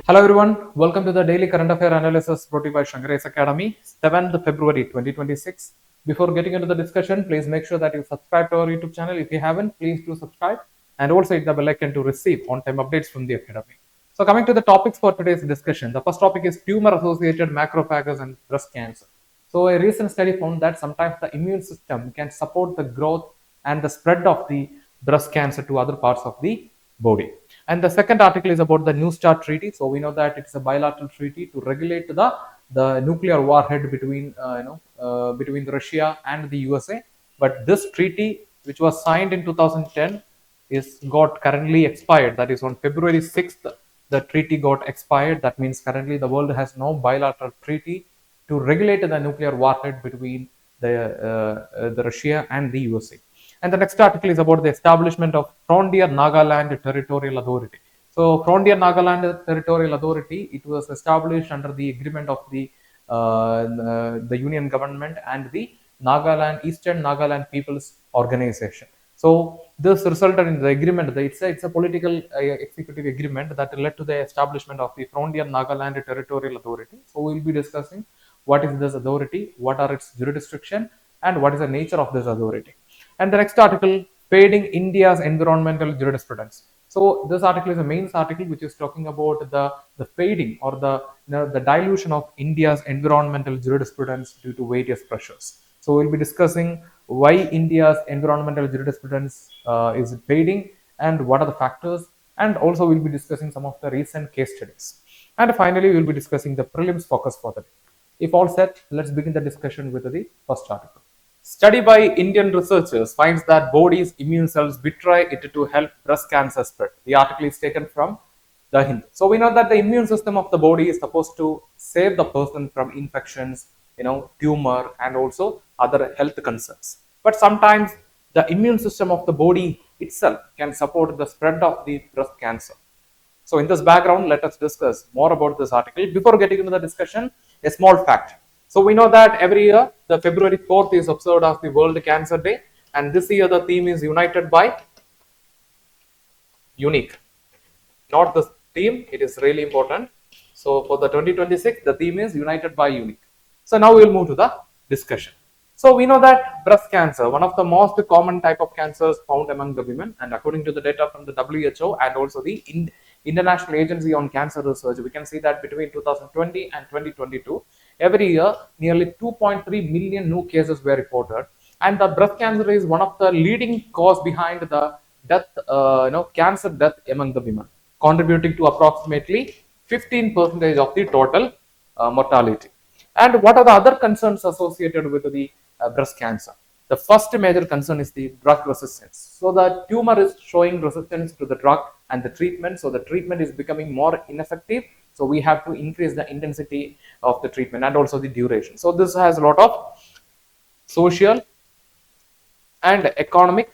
Hello everyone, welcome to the Daily Current Affair Analysis brought to you by Shankar IAS Academy, 7th February 2026. Before getting into the discussion, please make sure that you subscribe to our YouTube channel. If you haven't, please do subscribe and also hit the bell icon to receive on-time updates from the Academy. So coming to the topics for today's discussion, the first topic is tumor-associated macrophages and breast cancer. So a recent study found that sometimes the immune system can support the growth and the spread of the breast cancer to other parts of the body. And the second article is about the New START treaty. So we know that it's a bilateral treaty to regulate the nuclear warhead between Russia and the USA. But this treaty, which was signed in 2010, is got currently expired. That is on February 6th, the treaty got expired. That means currently the world has no bilateral treaty to regulate the nuclear warhead between the Russia and the USA. And the next article is about the establishment of Frontier Nagaland Territorial Authority. So Frontier Nagaland Territorial Authority, it was established under the agreement of the Union government and the Eastern Nagaland People's Organization. So this resulted in the agreement. It's a political executive agreement that led to the establishment of the Frontier Nagaland Territorial Authority. So we'll be discussing what is this authority, what are its jurisdiction, and what is the nature of this authority. And the next article, fading India's environmental jurisprudence. So this article is a main article which is talking about the fading or the dilution of India's environmental jurisprudence due to various pressures. So we'll be discussing why India's environmental jurisprudence is fading and what are the factors, and also we'll be discussing some of the recent case studies. And finally, we'll be discussing the prelims focus for the day. If all set, let's begin the discussion with the first article. Study by Indian researchers finds that body's immune cells betray it to help breast cancer spread. The article is taken from the Hindu. So we know that the immune system of the body is supposed to save the person from infections, tumor, and also other health concerns. But sometimes the immune system of the body itself can support the spread of the breast cancer. So in this background, let us discuss more about this article. Before getting into the discussion, a small fact. So we know that every year, the February 4th is observed as the World Cancer Day. And this year, the theme is United by Unique. Not the theme, it is really important. So for the 2026, the theme is United by Unique. So now we will move to the discussion. So we know that breast cancer, one of the most common type of cancers found among the women, and according to the data from the WHO and also the International Agency on Cancer Research, we can see that between 2020 and 2022, every year nearly 2.3 million new cases were reported, and the breast cancer is one of the leading cause behind the death, cancer death among the women, contributing to approximately 15% of the total mortality. And what are the other concerns associated with the breast cancer? The first major concern is the drug resistance. So the tumor is showing resistance to the drug and the treatment. So the treatment is becoming more ineffective. So we have to increase the intensity of the treatment and also the duration. So this has a lot of social and economic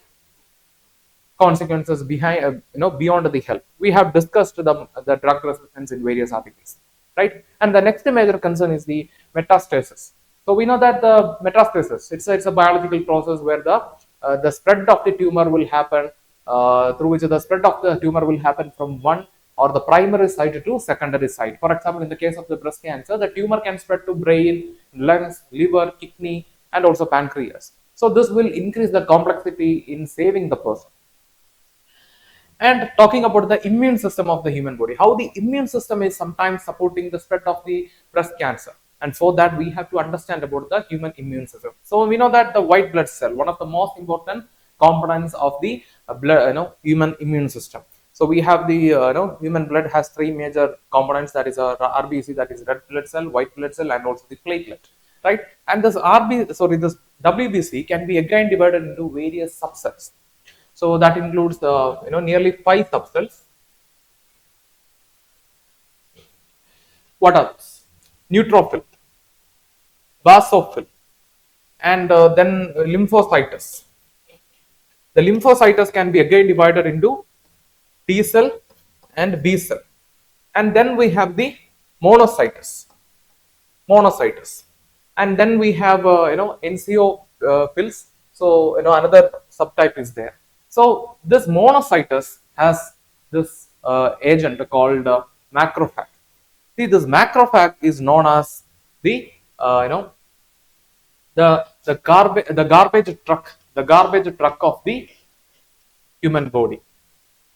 consequences behind, beyond the health. We have discussed the drug resistance in various articles, right? And the next major concern is the metastasis. So we know that the metastasis, it's a biological process where the spread of the tumor will happen, through which the spread of the tumor will happen from one or the primary site to secondary site. For example, in the case of the breast cancer, the tumor can spread to brain, lungs, liver, kidney, and also pancreas. So this will increase the complexity in saving the person. And talking about the immune system of the human body, how the immune system is sometimes supporting the spread of the breast cancer. And for that, we have to understand about the human immune system. So we know that the white blood cell, one of the most important components of the human immune system. So we have the human blood has three major components, that is RBC, that is red blood cell, white blood cell, and also the platelet, right? And this this WBC can be again divided into various subsets. So that includes nearly 5 subcells. What else? Neutrophil, basophil, and then lymphocytes. The lymphocytes can be again divided into T cell and B cell, and then we have the monocytes, and then we have NCOphils. So another subtype is there. So this monocytes has this agent called macrophage. See, this macrophage is known as the you know the garbage truck of the human body.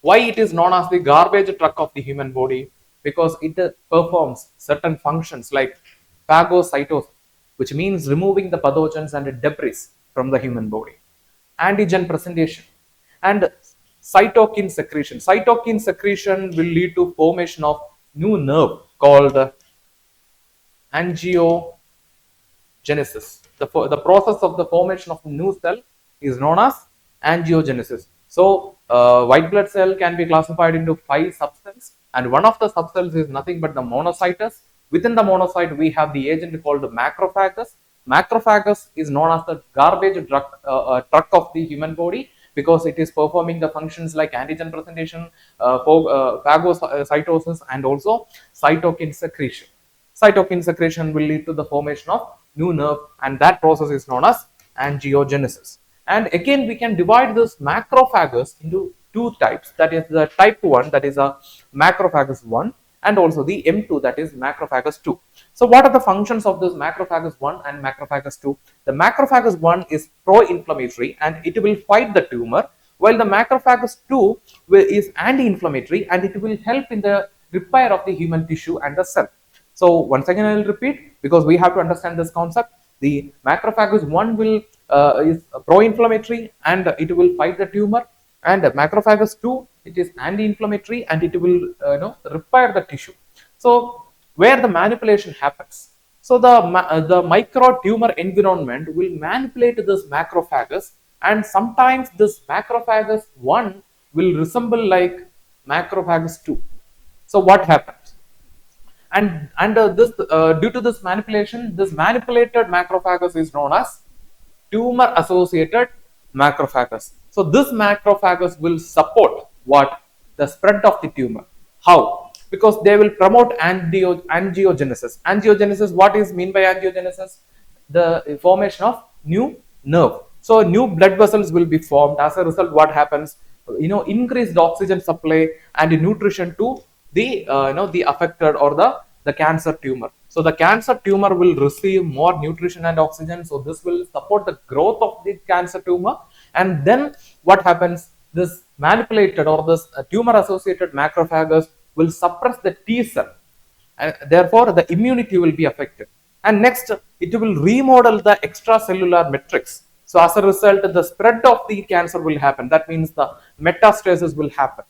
Why it is known as the garbage truck of the human body? Because it performs certain functions like phagocytosis, which means removing the pathogens and debris from the human body, antigen presentation, and cytokine secretion. Cytokine secretion will lead to formation of new nerve called angiogenesis. The process of the formation of new cell is known as angiogenesis. So, white blood cell can be classified into 5 subcells, and one of the subcells is nothing but the monocytes. Within the monocyte, we have the agent called macrophagus. Macrophagus is known as the garbage truck of the human body because it is performing the functions like antigen presentation, phagocytosis, and also cytokine secretion. Cytokine secretion will lead to the formation of new nerve, and that process is known as angiogenesis. And again, we can divide this macrophagus into 2 types. That is the type 1, that is a macrophagus 1, and also the M2, that is macrophagus 2. So what are the functions of this macrophagus 1 and macrophagus 2? The macrophagus 1 is pro-inflammatory and it will fight the tumor, while the macrophagus 2 is anti-inflammatory and it will help in the repair of the human tissue and the cell. So once again I will repeat, because we have to understand this concept. The macrophagus 1 will is pro-inflammatory and it will fight the tumor, and macrophagus 2, it is anti-inflammatory and it will repair the tissue. So where the manipulation happens, so the micro tumor environment will manipulate this macrophagus, and sometimes this macrophagus 1 will resemble like macrophagus 2. So what happens? And this due to this manipulation, this manipulated macrophagus is known as tumor associated macrophagus. So this macrophagus will support what? The spread of the tumor. How? Because they will promote angiogenesis. Angiogenesis, what is mean by angiogenesis? The formation of new nerve. So new blood vessels will be formed. As a result, what happens? Increased oxygen supply and nutrition to the the affected or the cancer tumor. So the cancer tumor will receive more nutrition and oxygen. So this will support the growth of the cancer tumor. And then what happens? This manipulated or this tumor associated macrophagus will suppress the T cell, and therefore the immunity will be affected. And next, it will remodel the extracellular matrix. So as a result, the spread of the cancer will happen. That means the metastasis will happen.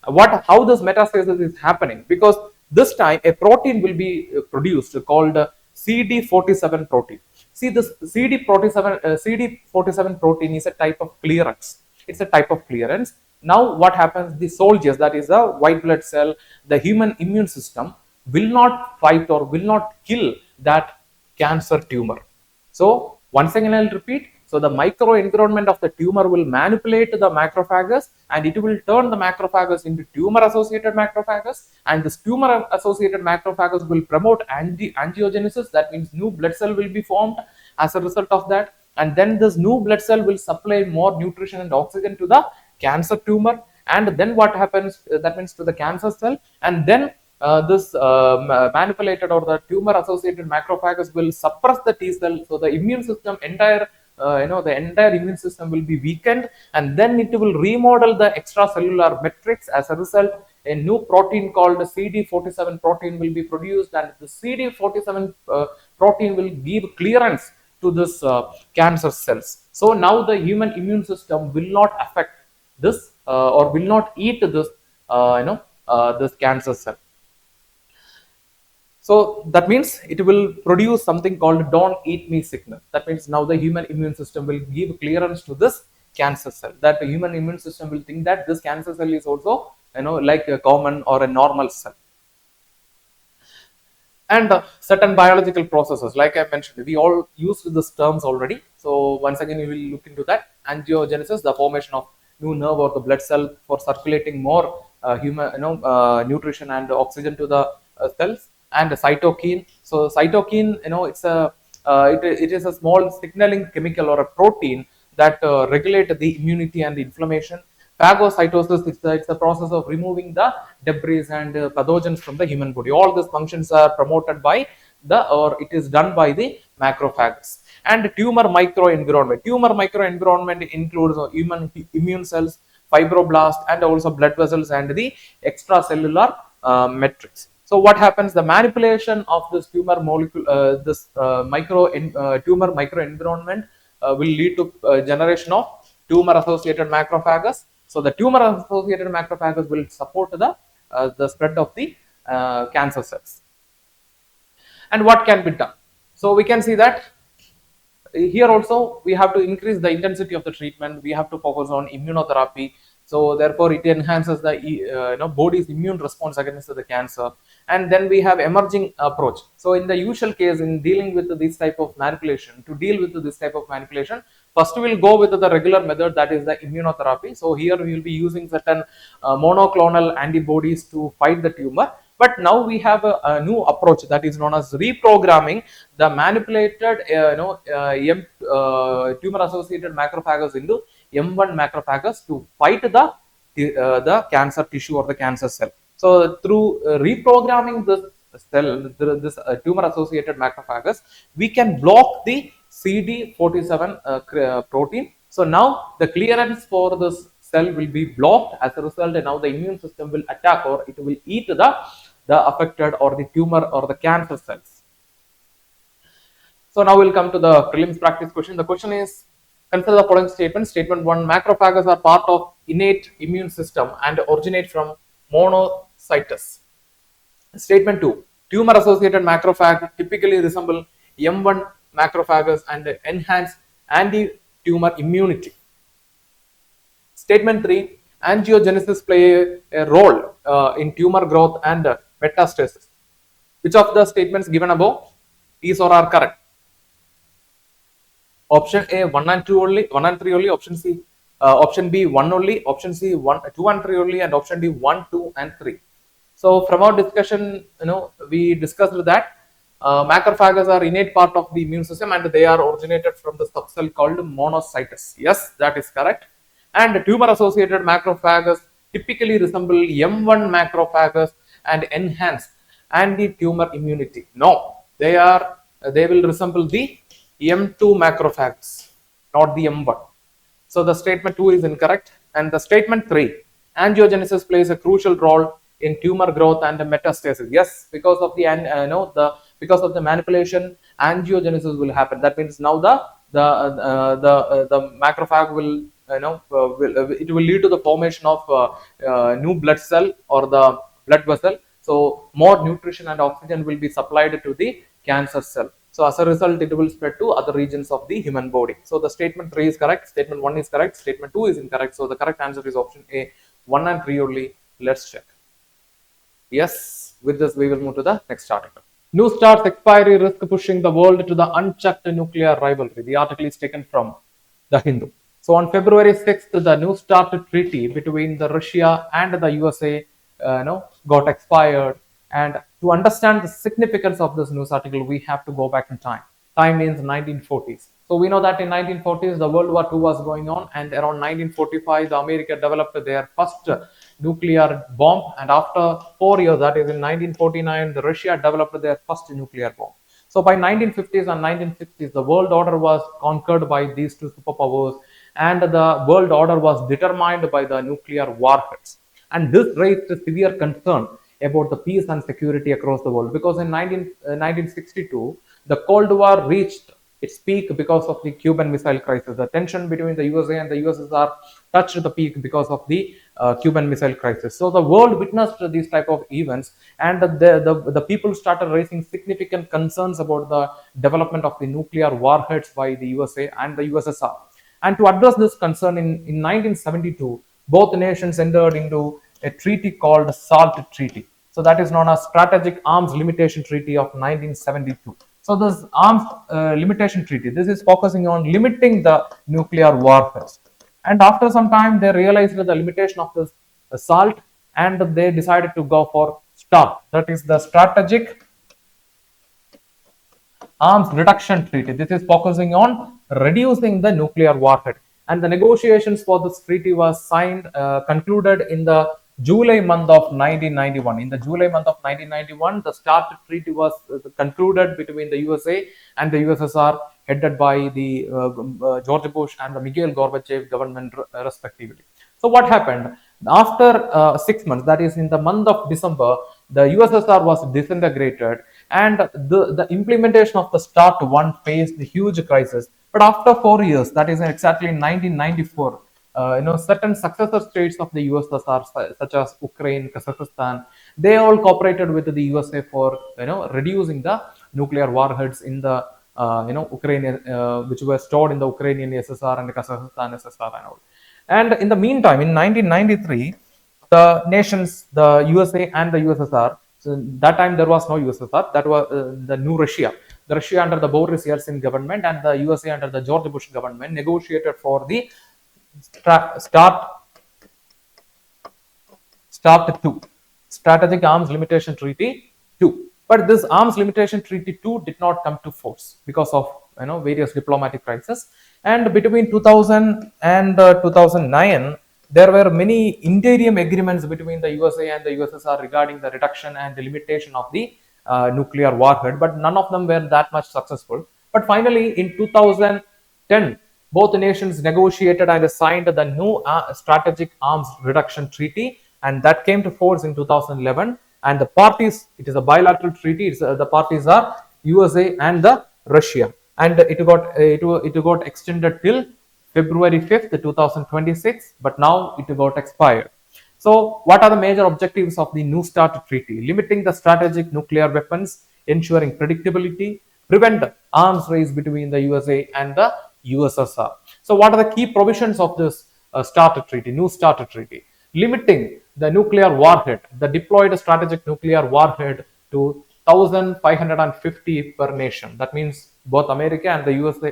How this metastasis is happening? Because this time a protein will be produced called CD47 protein. See, this CD47 protein is a type of clearance. It's a type of clearance. Now what happens? The soldiers, that is the white blood cell, the human immune system will not fight or will not kill that cancer tumor. So once again I'll repeat. So the microenvironment of the tumor will manipulate the macrophagus, and it will turn the macrophagus into tumor associated macrophagus, and this tumor associated macrophagus will promote angiogenesis. That means new blood cell will be formed as a result of that, and then this new blood cell will supply more nutrition and oxygen to the cancer tumor. And then what happens? That means to the cancer cell, and then this manipulated or the tumor associated macrophagus will suppress the T cell. So the immune system the entire immune system will be weakened, and then it will remodel the extracellular matrix. As a result, a new protein called CD47 protein will be produced, and the CD47 protein will give clearance to this cancer cells. So now the human immune system will not affect this or will not eat this this cancer cell. So that means it will produce something called don't eat me signal. That means now the human immune system will give clearance to this cancer cell. That the human immune system will think that this cancer cell is also like a common or a normal cell. And certain biological processes, like I mentioned, we all used these terms already. So once again we will look into that. Angiogenesis, the formation of new nerve or the blood cell for circulating more nutrition and oxygen to the cells. And cytokine. So cytokine, it is a small signaling chemical or a protein that regulate the immunity and the inflammation. Phagocytosis, it's the process of removing the debris and pathogens from the human body. All these functions are promoted by it is done by the macrophages. And tumor microenvironment. Tumor microenvironment includes human immune cells, fibroblast, and also blood vessels and the extracellular matrix. So what happens? The manipulation of this tumor molecule, tumor microenvironment will lead to generation of tumor associated macrophages. So the tumor associated macrophages will support the spread of the cancer cells. And what can be done? So we can see that here also we have to increase the intensity of the treatment. We have to focus on immunotherapy. So therefore it enhances the body's immune response against the cancer. And then we have emerging approach. So in the usual case, in dealing with this type of manipulation, first we will go with the regular method, that is the immunotherapy. So here we will be using certain monoclonal antibodies to fight the tumor. But now we have a new approach, that is known as reprogramming the manipulated tumor associated macrophages into M1 macrophages to fight the cancer tissue or the cancer cell. So through reprogramming this cell, this tumor associated macrophages, we can block the CD47 protein. So now the clearance for this cell will be blocked. As a result, now the immune system will attack, or it will eat the affected or the tumor or the cancer cells. So now we'll come to the prelims practice question. The question is, consider the following statement. Statement 1, macrophages are part of innate immune system and originate from monocytes. Statement 2, tumor associated macrophages typically resemble M1 macrophages and enhance anti-tumor immunity. Statement 3, angiogenesis play a role in tumor growth and metastasis. Which of the statements given above is or are correct? Option A, 1 and 2 only, 1 and 3 only. Option B, 1 only. Option C, 2 and 3 only, and option D, 1, 2 and 3. So from our discussion, we discussed that macrophages are innate part of the immune system and they are originated from the subcell called monocytes. Yes, that is correct. And tumor associated macrophages typically resemble M1 macrophages and enhance anti-tumor immunity. No, they will resemble the M2 macrophages, not the M1. So the statement 2 is incorrect. And the statement 3, angiogenesis plays a crucial role in tumor growth and metastasis. Yes, because of the manipulation, angiogenesis will happen. That means now the macrophage will it will lead to the formation of new blood cell or the blood vessel. So more nutrition and oxygen will be supplied to the cancer cell. So as a result, it will spread to other regions of the human body. So the statement 3 is correct, statement 1 is correct, statement 2 is incorrect. So the correct answer is option A, 1 and 3 only. Let's check. Yes, with this we will move to the next article. New START's expiry risk pushing the world to the unchecked nuclear rivalry. The article is taken from The Hindu. So on February 6th, the New START treaty between the Russia and the USA got expired. And to understand the significance of this news article, we have to go back in time. Time means 1940s. So we know that in 1940s, the World War II was going on, and around 1945, the America developed their first nuclear bomb. And after 4 years, that is in 1949, the Russia developed their first nuclear bomb. So by 1950s and 1960s, the world order was conquered by these two superpowers, and the world order was determined by the nuclear warheads. And this raised severe concern about the peace and security across the world, because in 1962, the Cold War reached its peak because of the Cuban Missile Crisis. The tension between the USA and the USSR touched the peak because of the Cuban Missile Crisis. So the world witnessed these type of events, and the people started raising significant concerns about the development of the nuclear warheads by the USA and the USSR. And to address this concern, in 1972, both nations entered into a treaty called SALT Treaty. So that is known as Strategic Arms Limitation Treaty of 1972. So this arms limitation treaty, this is focusing on limiting the nuclear warheads. And after some time, they realized the limitation of this SALT, and they decided to go for START. That is the Strategic Arms Reduction Treaty. This is focusing on reducing the nuclear warhead. and the negotiations for this treaty was concluded in the July month of 1991. In the July month of 1991, the START treaty was concluded between the USA and the USSR, headed by the George Bush and the Mikhail Gorbachev government, respectively. So what happened? After 6 months, that is in the month of December, the USSR was disintegrated, and the implementation of the START 1 faced a huge crisis. But after 4 years, that is exactly in 1994, certain successor states of the USSR, such as Ukraine, Kazakhstan, they all cooperated with the USA for reducing the nuclear warheads in the Ukrainian, which were stored in the Ukrainian SSR and the Kazakhstan SSR and all. And in the meantime, in 1993, the nations, the USA and the USSR, so that time there was no USSR, that was the new Russia. The Russia under the Boris Yeltsin government and the USA under the George Bush government negotiated for the START 2, Strategic Arms Limitation Treaty 2. But this Arms Limitation Treaty 2 did not come to force because of various diplomatic crises. And between 2000 and 2009, there were many interim agreements between the USA and the USSR regarding the reduction and the limitation of the nuclear warhead, but none of them were that much successful. But finally, in 2010, both nations negotiated and signed the new Strategic Arms Reduction Treaty, and that came to force in 2011. And the parties, it is a bilateral treaty. The parties are USA and the Russia, and it got extended till February 5th, 2026, but now it got expired. So, what are the major objectives of the New START treaty? Limiting the strategic nuclear weapons, ensuring predictability, prevent arms race between the USA and the USSR. So, what are the key provisions of this START treaty, New START treaty? Limiting the nuclear warhead, the deployed strategic nuclear warhead, to 1,550 per nation. That means both America and the USA,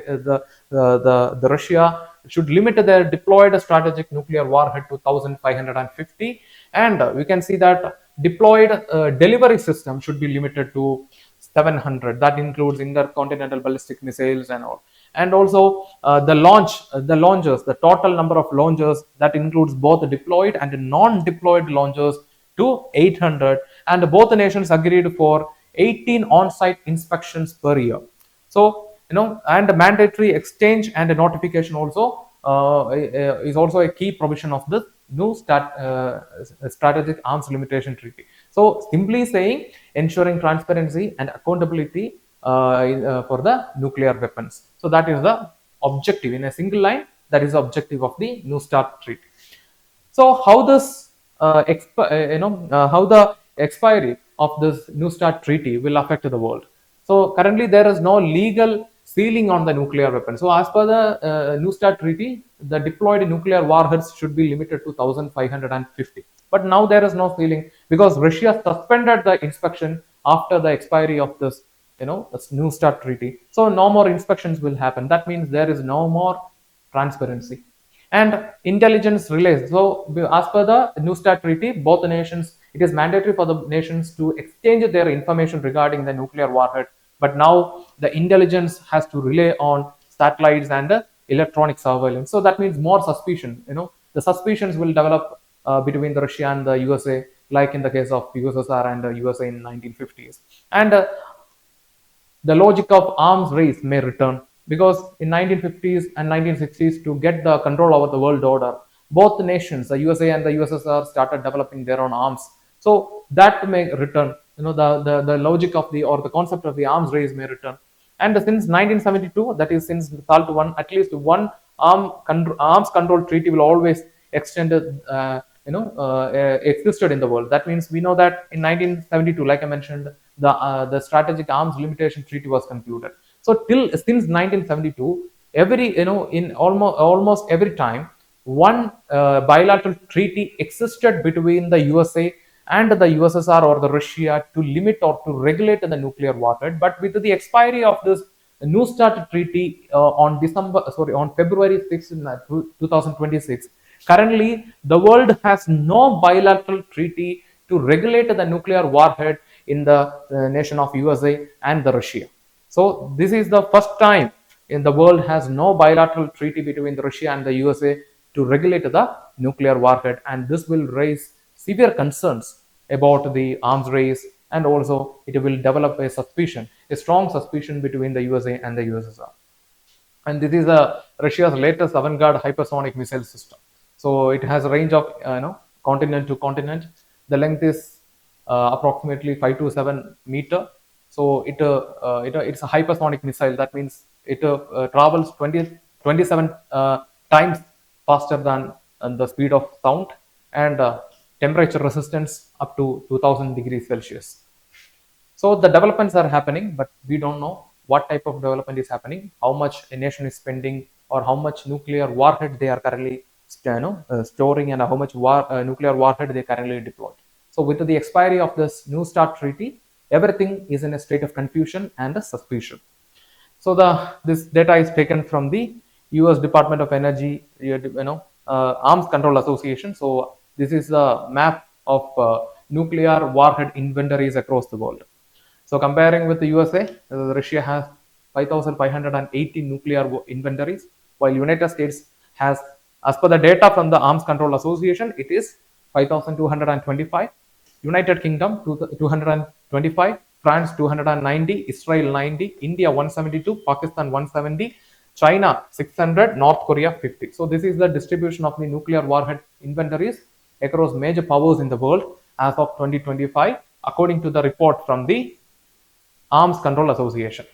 the Russia should limit their deployed strategic nuclear warhead to 1,550, and we can see that deployed delivery system should be limited to 700. That includes intercontinental ballistic missiles and all. And also the launchers, the total number of launchers, that includes both deployed and non-deployed launchers, to 800, and both the nations agreed for 18 on-site inspections per year. So and mandatory exchange and notification also is also a key provision of this new strategic arms limitation treaty. So simply saying, ensuring transparency and accountability for the nuclear weapons. So that is the objective in a single line. That is the objective of the New START treaty. So how this how the expiry of this New START treaty will affect the world. So currently there is no legal ceiling on the nuclear weapon. So as per the New START treaty, the deployed nuclear warheads should be limited to 1,550. But now there is no ceiling because Russia suspended the inspection after the expiry of this New START treaty. So no more inspections will happen. That means there is no more transparency. And intelligence relays. So as per the New START treaty, both the nations, it is mandatory for the nations to exchange their information regarding the nuclear warhead. But now the intelligence has to rely on satellites and electronic surveillance. So that means more suspicion. The suspicions will develop between the Russia and the USA, like in the case of USSR and the USA in 1950s. And the logic of arms race may return, because in 1950s and 1960s, to get the control over the world order, both the nations, the USA and the USSR, started developing their own arms. So that may return. The logic of the concept of the arms race may return. And since 1972, that is since SALT 1, at least one arms control treaty will always extended existed in the world. That means we know that in 1972, like I mentioned, the strategic arms limitation treaty was concluded. So since 1972, in almost every time, one bilateral treaty existed between the USA and the USSR or the Russia to limit or to regulate the nuclear warhead. But with the expiry of this New START treaty on February 6, 2026, currently the world has no bilateral treaty to regulate the nuclear warhead in the nation of USA and the Russia. So this is the first time in the world has no bilateral treaty between Russia and the USA to regulate the nuclear warhead, and this will raise severe concerns about the arms race, and also it will develop a strong suspicion between the USA and the USSR. And this is Russia's latest avant-garde hypersonic missile system. So it has a range of continent to continent. The length is approximately 5 to 7 meter. So it's a hypersonic missile. That means it travels 27 times faster than the speed of sound, and temperature resistance up to 2000 degrees Celsius. So the developments are happening, but we don't know what type of development is happening, how much a nation is spending, or how much nuclear warhead they are currently storing, and how much nuclear warhead they currently deployed. So with the expiry of this New START treaty, everything is in a state of confusion and suspicion. So this data is taken from the U.S. Department of Energy, Arms Control Association. So this is a map of nuclear warhead inventories across the world. So comparing with the USA, Russia has 5,580 nuclear inventories, while United States has, as per the data from the Arms Control Association, it is 5,225. United Kingdom 225, France 290, Israel 90, India 172, Pakistan 170, China 600, North Korea 50. So this is the distribution of the nuclear warhead inventories across major powers in the world as of 2025, according to the report from the Arms Control Association.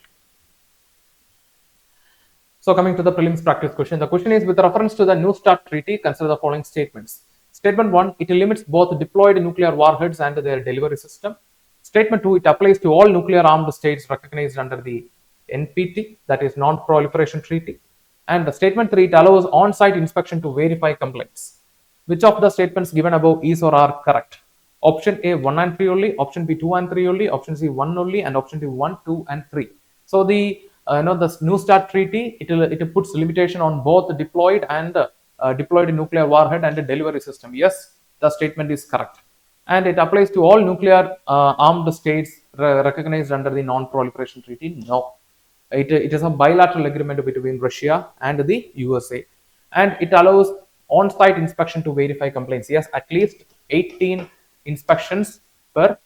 So coming to the prelims practice question, the question is, with reference to the New START treaty, consider the following statements. Statement 1, it limits both deployed nuclear warheads and their delivery system. Statement 2, it applies to all nuclear armed states recognized under the NPT, that is Non-Proliferation Treaty. And statement 3, it allows on-site inspection to verify complaints. Which of the statements given above is or are correct? Option A 1 and 3 only, option B 2 and 3 only, option C 1 only, and option D 1, 2 and 3. So the the New START treaty, it puts limitation on both deployed and deployed nuclear warhead and the delivery system. Yes, the statement is correct, and it applies to all nuclear armed states recognized under the Non-Proliferation Treaty. No, it is a bilateral agreement between Russia and the USA, and it allows on-site inspection to verify complaints. Yes, at least 18 inspections per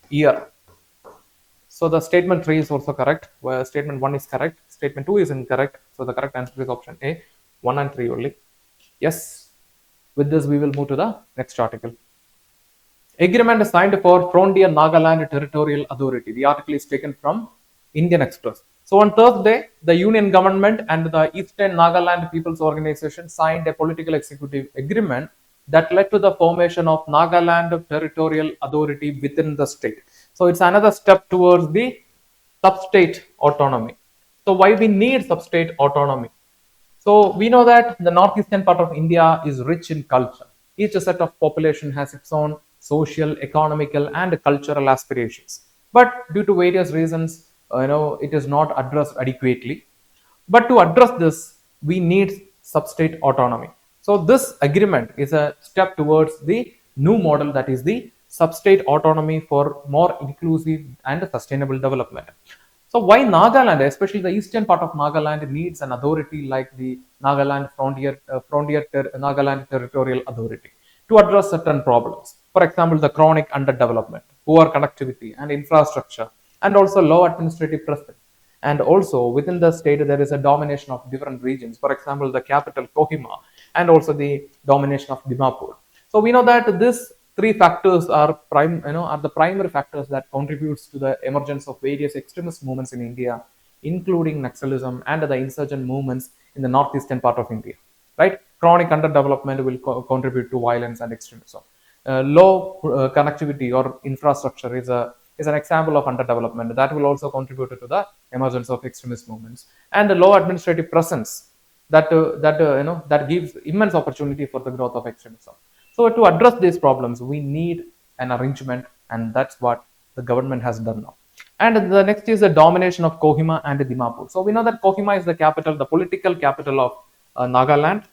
year. So the statement 3 is also correct, where statement 1 is correct, statement 2 is incorrect. So the correct answer is option A, 1 and 3 only. Yes. With this, we will move to the next article. Agreement signed for Frontier Nagaland Territorial Authority. The article is taken from Indian Express. So on Thursday, the Union Government and the Eastern Nagaland People's Organization signed a political executive agreement that led to the formation of Nagaland Territorial Authority within the state. So it's another step towards the sub-state autonomy. So why we need sub-state autonomy? So we know that the northeastern part of India is rich in culture. Each set of population has its own social, economical, and cultural aspirations. But due to various reasons, it is not addressed adequately. But to address this, we need sub-state autonomy. So this agreement is a step towards the new model, that is the sub-state autonomy for more inclusive and sustainable development. So why Nagaland, especially the eastern part of Nagaland, needs an authority like the Nagaland Nagaland Territorial Authority to address certain problems. For example, the chronic underdevelopment, poor connectivity and infrastructure, and also low administrative presence. And also within the state, there is a domination of different regions. For example, the capital Kohima, and also the domination of Dimapur. So we know that these three factors are the primary factors that contributes to the emergence of various extremist movements in India, including Naxalism and the insurgent movements in the northeastern part of India. Right? Chronic underdevelopment will contribute to violence and extremism. Low connectivity or infrastructure is an example of underdevelopment that will also contribute to the emergence of extremist movements. And the low administrative presence that gives immense opportunity for the growth of extremism. So to address these problems, we need an arrangement, and that's what the government has done now. And the next is the domination of Kohima and Dimapur. So we know that Kohima is the capital, the political capital of Nagaland,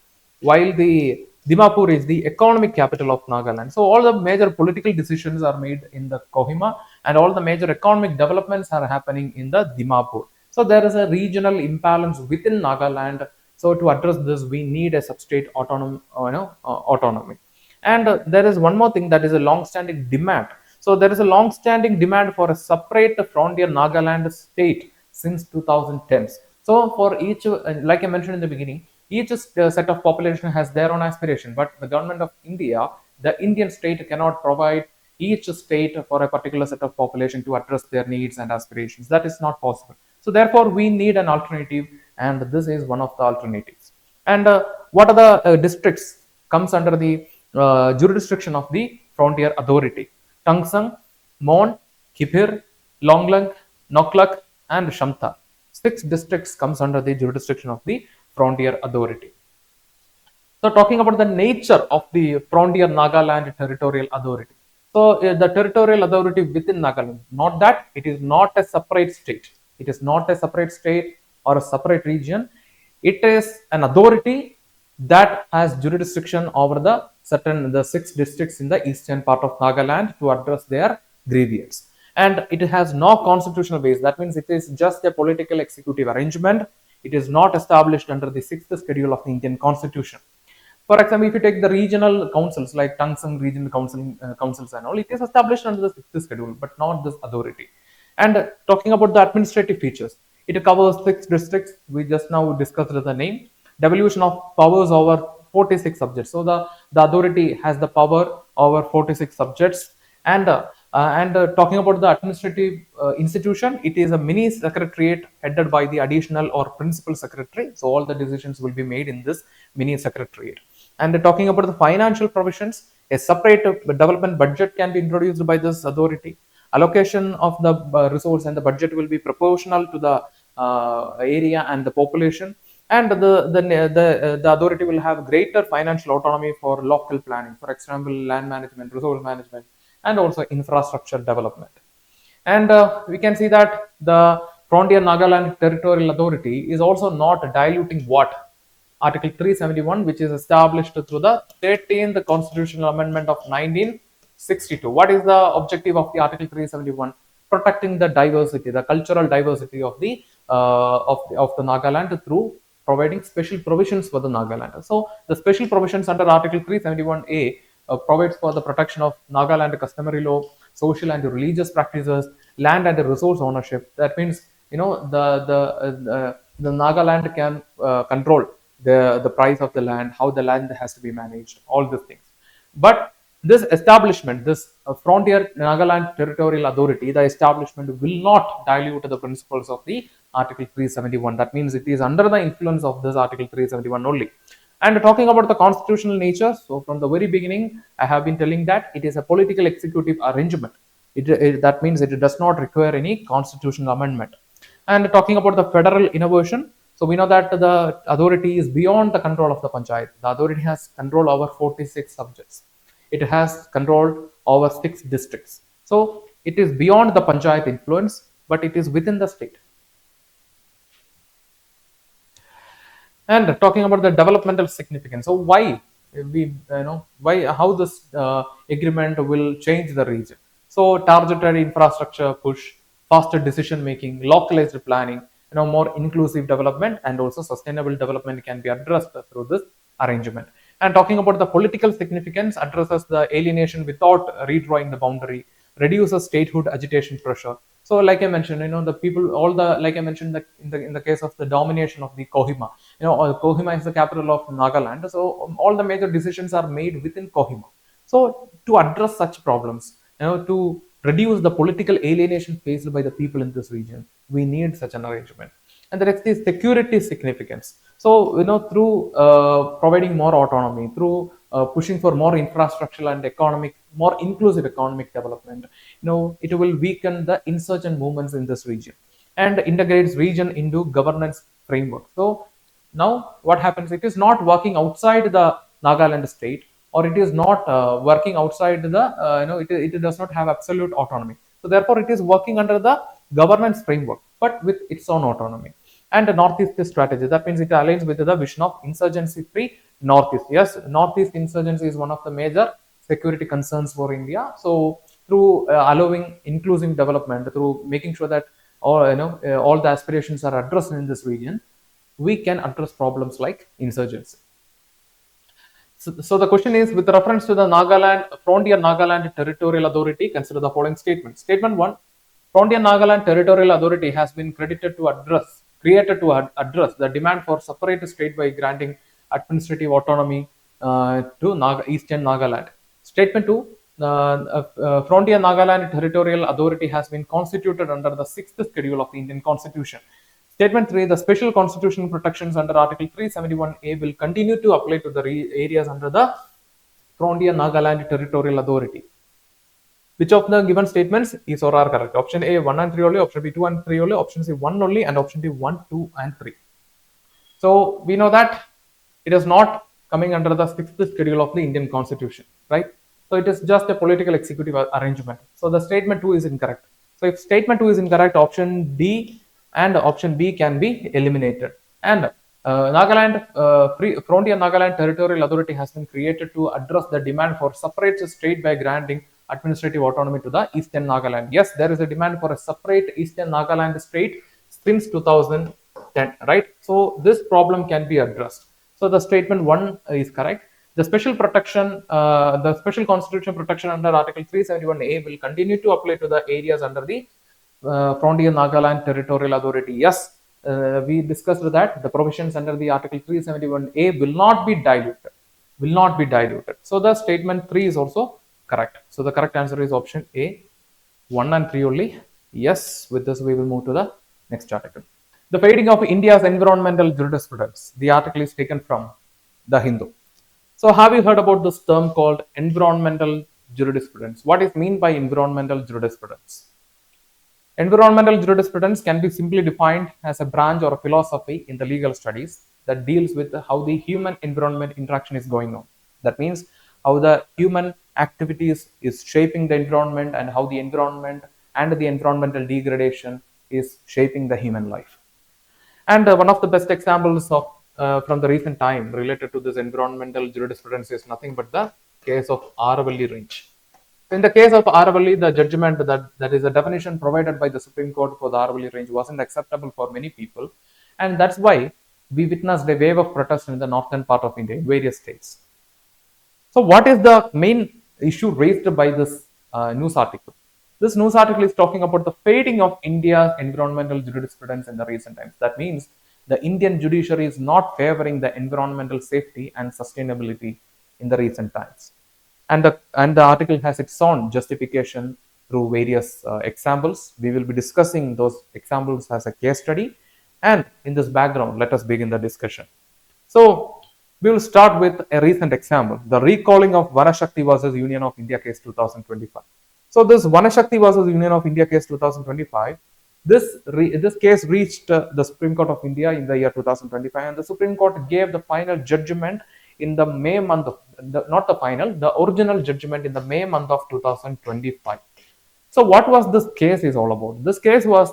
while the Dimapur is the economic capital of Nagaland. So all the major political decisions are made in the Kohima, and all the major economic developments are happening in the Dimapur. So there is a regional imbalance within Nagaland. So to address this, we need a substate autonomy. And there is one more thing, that is a long-standing demand. So there is a long-standing demand for a separate frontier Nagaland state since 2010s. So for each, like I mentioned in the beginning, each set of population has their own aspiration, but the government of India, the Indian state cannot provide each state for a particular set of population to address their needs and aspirations. That is not possible. So therefore, we need an alternative, and this is one of the alternatives. And what are the districts comes under the jurisdiction of the frontier authority? Tangsang, Mon, Kipir, Longlang, Noklak, and Shamta. 6 districts comes under the jurisdiction of the frontier authority. So talking about the nature of the frontier Nagaland territorial authority. So the territorial authority within Nagaland, not that it is not a separate state. It is not a separate state or a separate region. It is an authority that has jurisdiction over the 6 districts in the eastern part of Nagaland to address their grievances. And it has no constitutional base. That means it is just a political executive arrangement. It is not established under the 6th schedule of the Indian Constitution. For example, if you take the regional councils like Tangsang regional councils and all, it is established under the 6th schedule, but not this authority. And talking about the administrative features, it covers 6 districts. We just now discussed the name. Devolution of powers over 46 subjects. So the authority has the power over 46 subjects. And talking about the administrative institution, it is a mini secretariat headed by the additional or principal secretary. So all the decisions will be made in this mini secretariat. And talking about the financial provisions, a separate development budget can be introduced by this authority. Allocation of the resource and the budget will be proportional to the area and the population. And the authority will have greater financial autonomy for local planning, for example, land management, resource management, and also infrastructure development. And we can see that the Frontier Nagaland Territorial Authority is also not diluting what? Article 371, which is established through the 13th Constitutional Amendment of 1962. What is the objective of the Article 371? Protecting the diversity, the cultural diversity of the Nagaland through providing special provisions for the Nagaland. So the special provisions under Article 371A provides for the protection of Nagaland customary law, social and religious practices, land and resource ownership. That means, the Nagaland can control the price of the land, how the land has to be managed, all these things. But this establishment, this Frontier Nagaland Territorial Authority, the establishment will not dilute the principles of the Article 371. That means it is under the influence of this Article 371 only. And talking about the constitutional nature, so from the very beginning, I have been telling that it is a political executive arrangement. That means it does not require any constitutional amendment. And talking about the federal innovation, so we know that the authority is beyond the control of the panchayat. The authority has control over 46 subjects. It has control over 6 districts. So it is beyond the panchayat influence, but it is within the state. And talking about the developmental significance, so why how this agreement will change the region? So targeted infrastructure push, faster decision making, localized planning, more inclusive development, and also sustainable development can be addressed through this arrangement. And talking about the political significance, addresses the alienation without redrawing the boundary, reduces statehood agitation pressure. So like I mentioned, the people, all the, like I mentioned, that in the case of the domination of the Kohima, Kohima is the capital of Nagaland. So all the major decisions are made within Kohima. So to address such problems, to reduce the political alienation faced by the people in this region, we need such an arrangement. And the next is security significance. So through providing more autonomy, through pushing for more infrastructural and more inclusive economic development, it will weaken the insurgent movements in this region and integrates region into governance framework. So now what happens? It is not working outside the Nagaland state, or it is not working outside it does not have absolute autonomy. So therefore, it is working under the governance framework, but with its own autonomy. And the Northeast strategy, that means it aligns with the vision of insurgency-free Northeast. Yes, Northeast insurgency is one of the major security concerns for India. So through allowing inclusive development, through making sure that or all the aspirations are addressed in this region, we can address problems like insurgency. So the question is, with reference to the Frontier Nagaland Territorial Authority, consider the following statement. Statement 1, Frontier Nagaland Territorial Authority has been created to address the demand for separate state by granting administrative autonomy to Eastern Nagaland. Statement 2, Frontier Nagaland Territorial Authority has been constituted under the 6th schedule of the Indian Constitution. Statement 3, the special constitutional protections under Article 371A will continue to apply to the areas under the Frontier Nagaland Territorial Authority. Which of the given statements is or are correct? Option A 1 and 3 only, option B 2 and 3 only, option C 1 only, and option D 1, 2 and 3. So we know that it is not coming under the 6th schedule of the Indian Constitution, right? So it is just a political executive arrangement. So the statement 2 is incorrect. So if statement 2 is incorrect, option D and option B can be eliminated. And Frontier Nagaland Territorial Authority has been created to address the demand for separate state by granting administrative autonomy to the Eastern Nagaland. Yes, there is a demand for a separate Eastern Nagaland state since 2010, right? So this problem can be addressed. So the statement 1 is correct. The special constitutional protection under Article 371A will continue to apply to the areas under the Frontier Nagaland Territorial Authority. Yes, we discussed that the provisions under the Article 371A will not be diluted. So the statement 3 is also correct. So the correct answer is option A, 1 and 3 only. Yes, with this we will move to the next article. The fading of India's environmental jurisprudence. The article is taken from The Hindu. So have you heard about this term called environmental jurisprudence? What is meant by environmental jurisprudence? Environmental jurisprudence can be simply defined as a branch or a philosophy in the legal studies that deals with how the human-environment interaction is going on. That means how the human activities is shaping the environment and how the environment and the environmental degradation is shaping the human life. And one of the best examples of from the recent time related to this environmental jurisprudence is nothing but the case of Aravalli Range. In the case of Aravalli, the judgment that is the definition provided by the Supreme Court for the Aravalli Range wasn't acceptable for many people, and that's why we witnessed a wave of protest in the northern part of India in various states. So what is the main issue raised by this news article? This news article is talking about the fading of India's environmental jurisprudence in the recent times. That means the Indian judiciary is not favoring the environmental safety and sustainability in the recent times. And the article has its own justification through various examples. We will be discussing those examples as a case study. And in this background, let us begin the discussion. So we will start with a recent example, the recalling of Vanashakti versus Union of India case 2025. So this Vanashakti versus Union of India case 2025, this case reached the Supreme Court of India in the year 2025, and the Supreme Court gave the final judgment in the May month of, the original judgment in the May month of 2025. So what was this case is all about? This case was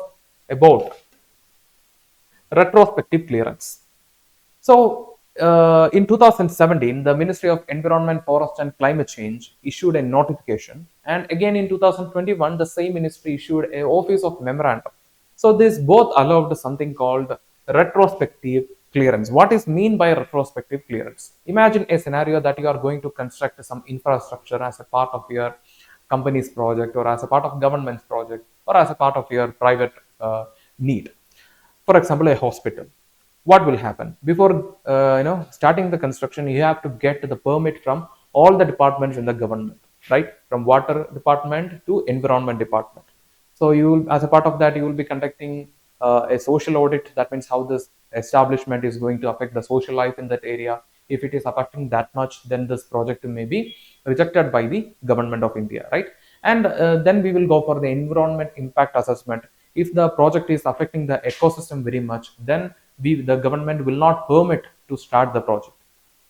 about retrospective clearance. So in 2017, the Ministry of Environment, Forest and Climate Change issued a notification, and again in 2021, the same ministry issued an office of memorandum. So this both allowed something called retrospective clearance. What is mean by retrospective clearance? Imagine a scenario that you are going to construct some infrastructure as a part of your company's project, or as a part of government's project, or as a part of your private need. For example, a hospital. What will happen before starting the construction? You have to get the permit from all the departments in the government, right? From water department to environment department. So you will, as a part of that, you will be conducting a social audit. That means how this establishment is going to affect the social life in that area. If it is affecting that much, then this project may be rejected by the government of India, right? And then we will go for the environment impact assessment. If the project is affecting the ecosystem very much, then the government will not permit to start the project.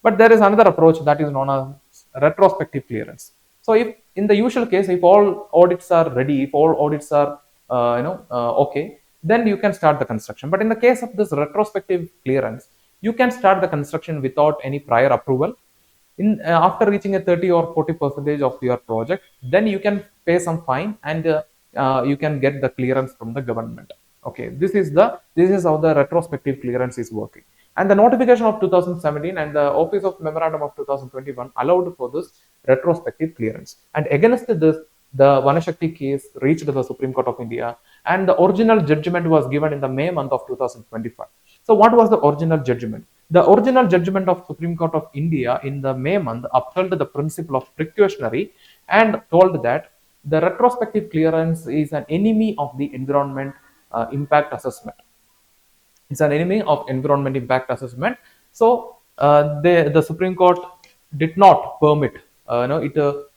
But there is another approach that is known as retrospective clearance. So if in the usual case, if all audits are ready, if all audits are okay, then you can start the construction. But in the case of this retrospective clearance, you can start the construction without any prior approval. After reaching a 30 or 40% of your project, then you can pay some fine and you can get the clearance from the government. Okay, this is how the retrospective clearance is working. And the notification of 2017 and the Office of Memorandum of 2021 allowed for this retrospective clearance. And against this, the Vanashakti case reached the Supreme Court of India, and the original judgment was given in the May month of 2025. So, what was the original judgment? The original judgment of Supreme Court of India in the May month upheld the principle of precautionary and told that the retrospective clearance is an enemy of the environment impact assessment. It's an enemy of environment impact assessment. So the Supreme Court did not permit.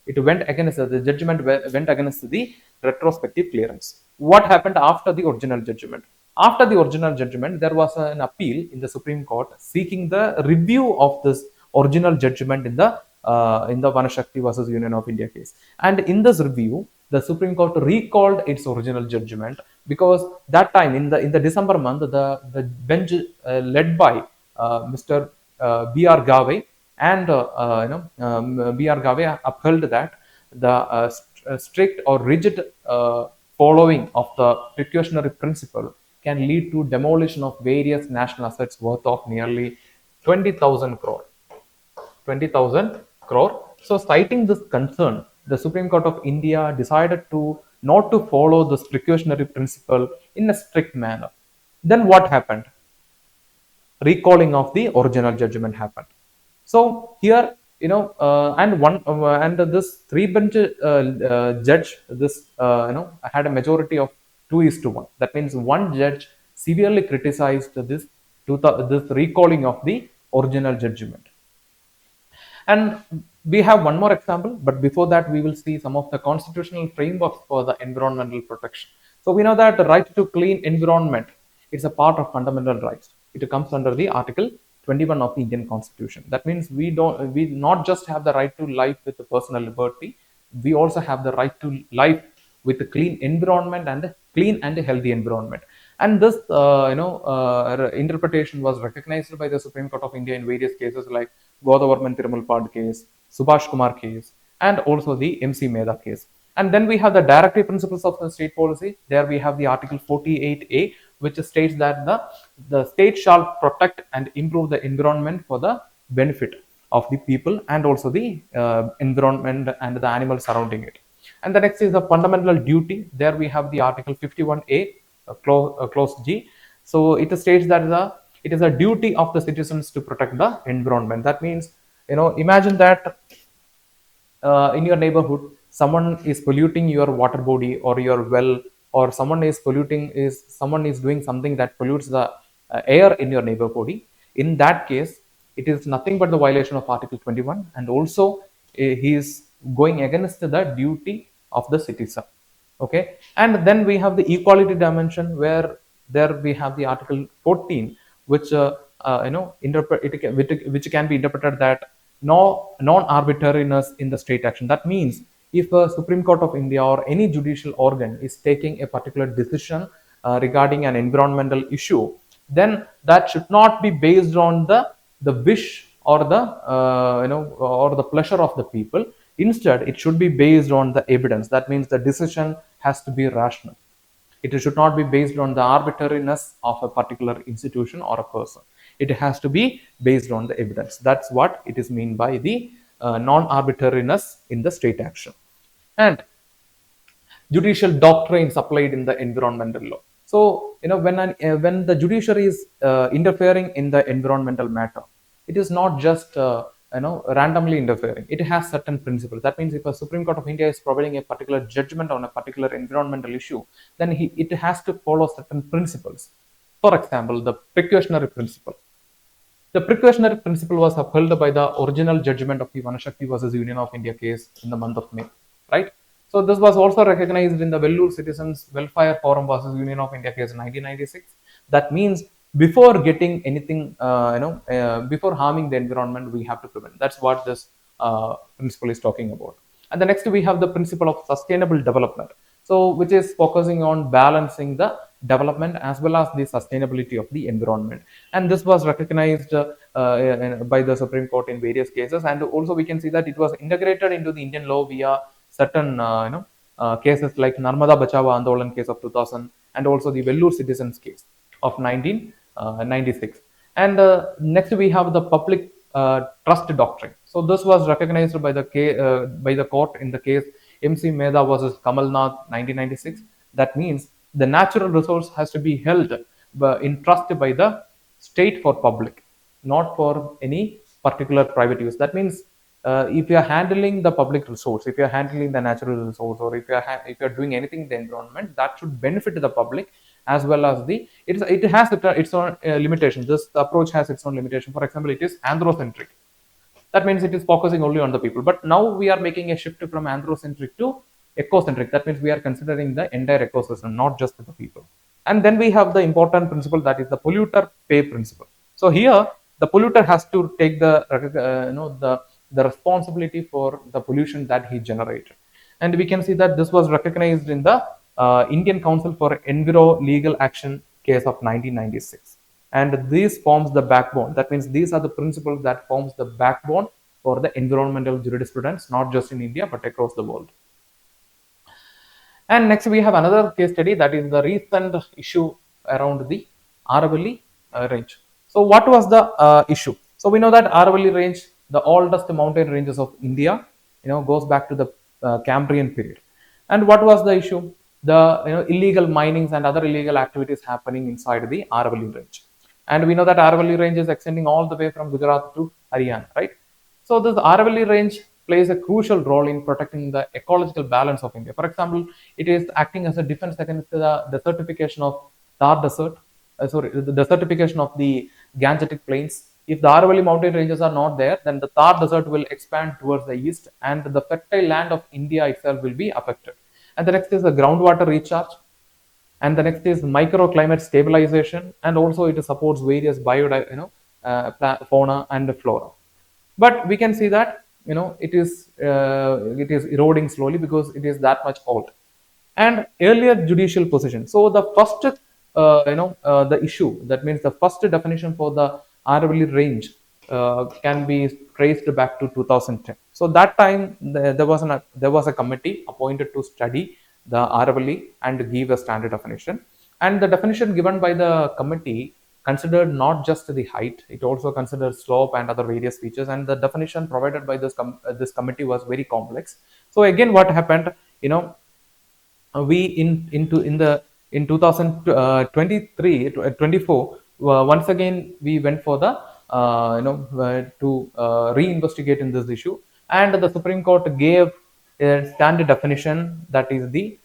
It went against the judgment went against the retrospective clearance. What happened after the original judgment? After the original judgment, there was an appeal in the Supreme Court seeking the review of this original judgment in the Vanashakti versus Union of India case. And in this review, the Supreme Court recalled its original judgment because that time in the December month, the bench led by Mr. B.R. Gave and B.R. Gave upheld that the strict or rigid following of the precautionary principle can lead to demolition of various national assets worth of nearly 20,000 crore. 20,000 crore. So, citing this concern, the Supreme Court of India decided to not to follow this precautionary principle in a strict manner. Then what happened? Recalling of the original judgment happened. So here, and this three bench judge, this had a majority of 2:1. That means one judge severely criticized this recalling of the original judgment. And we have one more example, but before that, we will see some of the constitutional frameworks for the environmental protection. So we know that the right to clean environment is a part of fundamental rights. It comes under the Article 21 of the Indian Constitution. That means we not just have the right to life with the personal liberty, we also have the right to life with a clean environment and a clean and healthy environment. And this interpretation was recognized by the Supreme Court of India in various cases like Godavarman Thirumalpad case, Subhash Kumar case, and also the MC Mehta case. And then we have the directive principles of the state policy. There we have the Article 48A, which states that the state shall protect and improve the environment for the benefit of the people and also the environment and the animals surrounding it. And the next is the fundamental duty. There we have the Article 51A, clause G. So it states that it is a duty of the citizens to protect the environment. That means, imagine that in your neighborhood, someone is polluting your water body or your well, or someone is doing something that pollutes the air in your neighborhood. In that case, it is nothing but the violation of Article 21, and also he is going against the duty of the citizen. Okay, and then we have the equality dimension, where there we have the Article 14, which which can be interpreted that no non-arbitrariness in the state action. That means if a Supreme Court of India or any judicial organ is taking a particular decision regarding an environmental issue, then that should not be based on the wish or the pleasure of the people. Instead, it should be based on the evidence. That means the decision has to be rational. It should not be based on the arbitrariness of a particular institution or a person. It has to be based on the evidence. That's what it is mean by the non-arbitrariness in the state action. And judicial doctrines applied in the environmental law. So, when the judiciary is interfering in the environmental matter, it is not just randomly interfering. It has certain principles. That means if a Supreme Court of India is providing a particular judgment on a particular environmental issue, then it has to follow certain principles. For example, the precautionary principle. The precautionary principle was upheld by the original judgment of the Vanashakti versus Union of India case in the month of May, right? So this was also recognized in the Vellore Citizens Welfare Forum versus Union of India case in 1996. That means before getting anything, before harming the environment, we have to prevent. That's what this principle is talking about. And the next we have the principle of sustainable development. So which is focusing on balancing the development as well as the sustainability of the environment. And this was recognized by the Supreme Court in various cases. And also we can see that it was integrated into the Indian law via certain cases like Narmada Bachao Andolan case of 2000, and also the Vellore Citizens case of 1996. And next we have the public trust doctrine. So this was recognized by the court in the case MC Mehta versus Kamalnath 1996. That means the natural resource has to be held in trust by the state for public, not for any particular private use. That means if you are handling the public resource, if you are handling the natural resource, or if you are doing anything in the environment, that should benefit the public as well as it has its own limitation. This approach has its own limitation. For example, it is anthrocentric. That means it is focusing only on the people. But now we are making a shift from anthrocentric to ecocentric. That means we are considering the entire ecosystem, not just the people. And then we have the important principle, that is the polluter pay principle. So here the polluter has to take the responsibility for the pollution that he generated. And we can see that this was recognized in the Indian Council for Enviro Legal Action case of 1996. And this forms the backbone. That means these are the principles that forms the backbone for the environmental jurisprudence, not just in India but across the world. And next we have another case study, that is the recent issue around the Aravalli range. So what was the issue? So we know that Aravalli range, the oldest mountain ranges of India, goes back to the Cambrian period. And what was the issue? The illegal minings and other illegal activities happening inside the Aravalli range. And we know that Aravalli range is extending all the way from Gujarat to Haryana, right? So this Aravalli range plays a crucial role in protecting the ecological balance of India. For example, it is acting as a defense against the desertification of Thar Desert, the desertification of the Gangetic Plains. If the Aravalli mountain ranges are not there, then the Thar Desert will expand towards the east, and the fertile land of India itself will be affected. And the next is the groundwater recharge, and the next is microclimate stabilization, and also it supports various fauna and flora. But we can see that it is eroding slowly because it is that much old. And earlier judicial position. So the first the issue, that means the first definition for the Aravalli range can be traced back to 2010. So that time there was a committee appointed to study the Aravalli and give a standard definition. And the definition given by the committee considered not just the height, it also considered slope and other various features. And the definition provided by this committee was very complex. So again, what happened, we in 2023 24 once again we went for the to reinvestigate in this issue, and the Supreme Court gave a standard definition, that is the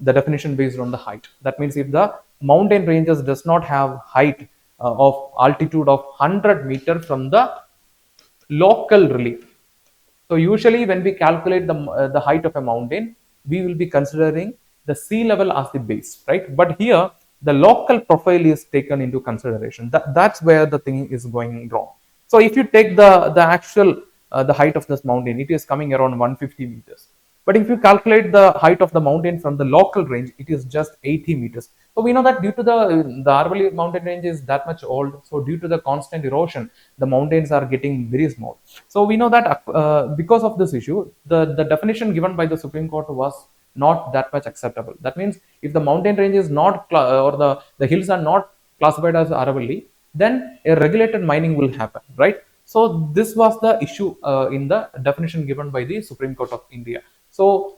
definition based on the height. That means if the mountain ranges does not have height of altitude of 100 meters from the local relief. So usually when we calculate the height of a mountain, we will be considering the sea level as the base, right? But here the local profile is taken into consideration. That's where the thing is going wrong. So if you take the actual the height of this mountain, it is coming around 150 meters. But if you calculate the height of the mountain from the local range, it is just 80 meters. So we know that due to the Aravalli mountain range is that much old. So due to the constant erosion, the mountains are getting very small. So we know that because of this issue, the definition given by the Supreme Court was not that much acceptable. That means if the mountain range is not or the hills are not classified as Aravalli, then a regulated mining will happen, right? So this was the issue in the definition given by the Supreme Court of India. So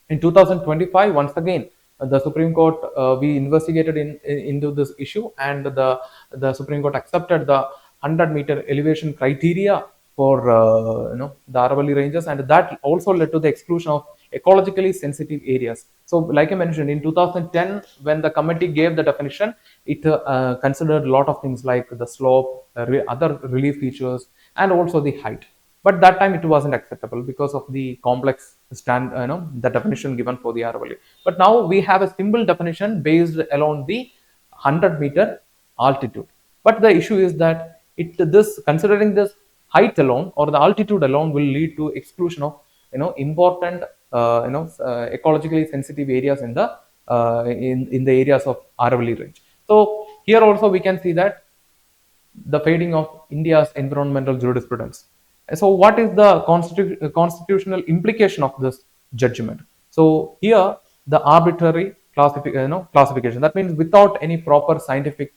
in 2025, once again, the Supreme Court we investigated into this issue, and the Supreme Court accepted the 100-meter elevation criteria for the Aravalli ranges, and that also led to the exclusion of ecologically sensitive areas. So like I mentioned, in 2010 when the committee gave the definition, it considered a lot of things like the slope, other relief features, and also the height. But that time it wasn't acceptable because of the complex the definition given for the Aravalli. But now we have a simple definition based along the 100-meter altitude. But the issue is that considering this height alone or the altitude alone will lead to exclusion of important ecologically sensitive areas in the areas of Aravalli range. So here also we can see that the fading of India's environmental jurisprudence. So what is the constitutional implication of this judgment? So here the arbitrary classification. That means without any proper scientific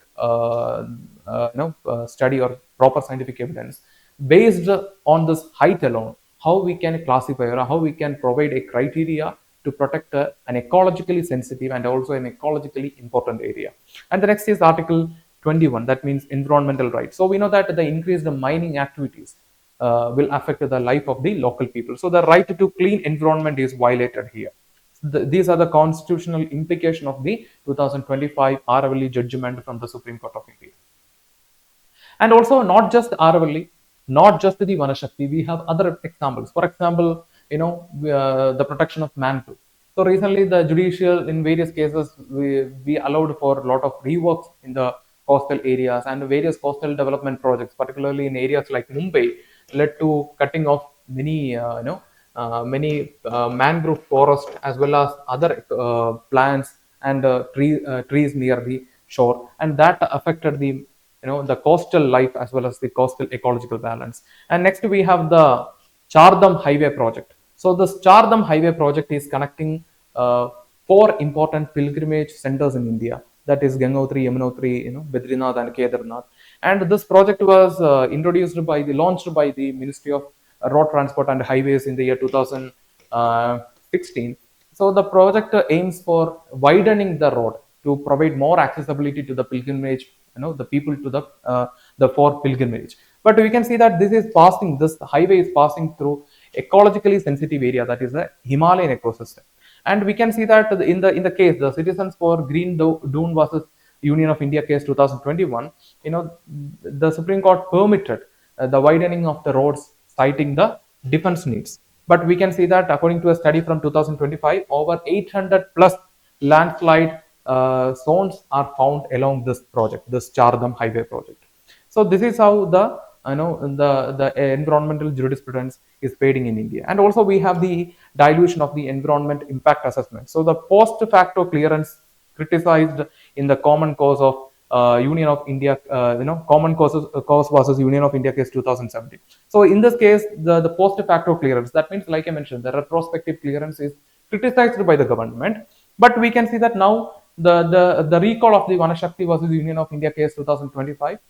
study or proper scientific evidence, based on this height alone, how we can classify or how we can provide a criteria to protect an ecologically sensitive and also an ecologically important area. And the next is Article 21, that means environmental rights. So we know that the increased mining activities will affect the life of the local people. So the right to clean environment is violated here. These are the constitutional implication of the 2025 Aravalli judgment from the Supreme Court of India. And also not just Aravalli, not just the Vanashakti, we have other examples. For example, the protection of mangrove. So recently the judicial in various cases, we allowed for a lot of reworks in the coastal areas, and various coastal development projects, particularly in areas like Mumbai, led to cutting off many mangrove forest as well as other plants and trees near the shore, and that affected the coastal life as well as the coastal ecological balance. And next we have the Chardham Highway project. So this Chardham Highway project is connecting four important pilgrimage centers in India, that is Gangotri, Yamunotri, Badrinath and Kedarnath. And this project was launched by the Ministry of Road Transport and Highways in the year 2016. So the project aims for widening the road to provide more accessibility to the pilgrimage, the people to the for pilgrimage. But we can see that this highway is passing through ecologically sensitive area, that is the Himalayan ecosystem. And we can see that in the case, the Citizens for Green Dune versus Union of India case 2021, the Supreme Court permitted the widening of the roads, citing the defense needs. But we can see that according to a study from 2025, over 800 plus landslide zones are found along this project, this Chardham Highway project. So this is how the environmental jurisprudence is fading in India. And also we have the dilution of the environment impact assessment. So the post facto clearance criticized in the common cause of Union of India, common cause versus Union of India case 2017. So in this case, the post facto clearance, that means, like I mentioned, the retrospective clearance is criticized by the government. But we can see that now the recall of the Vanashakti versus Union of India case 2025